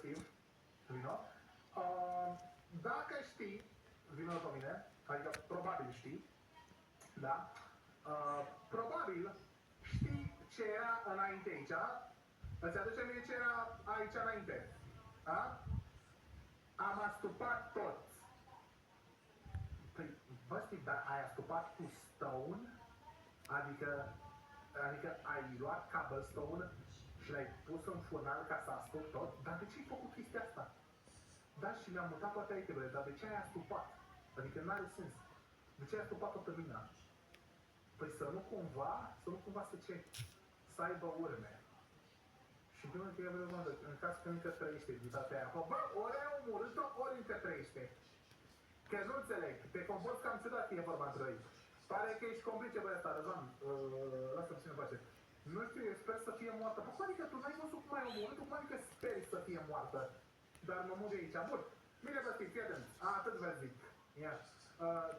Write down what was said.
Steve, vino. Dacă știi, vino pe mine, adică probabil știi, da? Probabil știi ce era înainte aici. Îți aduce mie ce era aici înainte. Da? Am astupat tot. Păi, bă, Steve, dar ai astupat cu stone? Adică ai luat cobblestone și l-ai pus în furnal ca să astup tot? Dar de ce ai făcut chestia asta? Da, și mi-am mutat toate itemele, dar de ce ai astupat? Adică n-are sens. De ce ai astupat toată mina? Păi să nu cumva să ce? Să aibă urme. Și primul că e în caz că încă trăiește entitatea aia. Bă, ori ai omorât-o, ori încă trăiește. Că nu înțeleg, te comporți cam ciudat că e vorba între ei. Pare că ești complice, băi, ăsta, Răzvan, lasă-mi puțin în pace. Nu știu, eu sper să fie moartă. Bă, adică tu n-ai văzut cum ai omorât, cum adică speri să fie moartă. Dar mă mut de aici, bun. Bine, bă, fii atent, atât vă zic. Ia.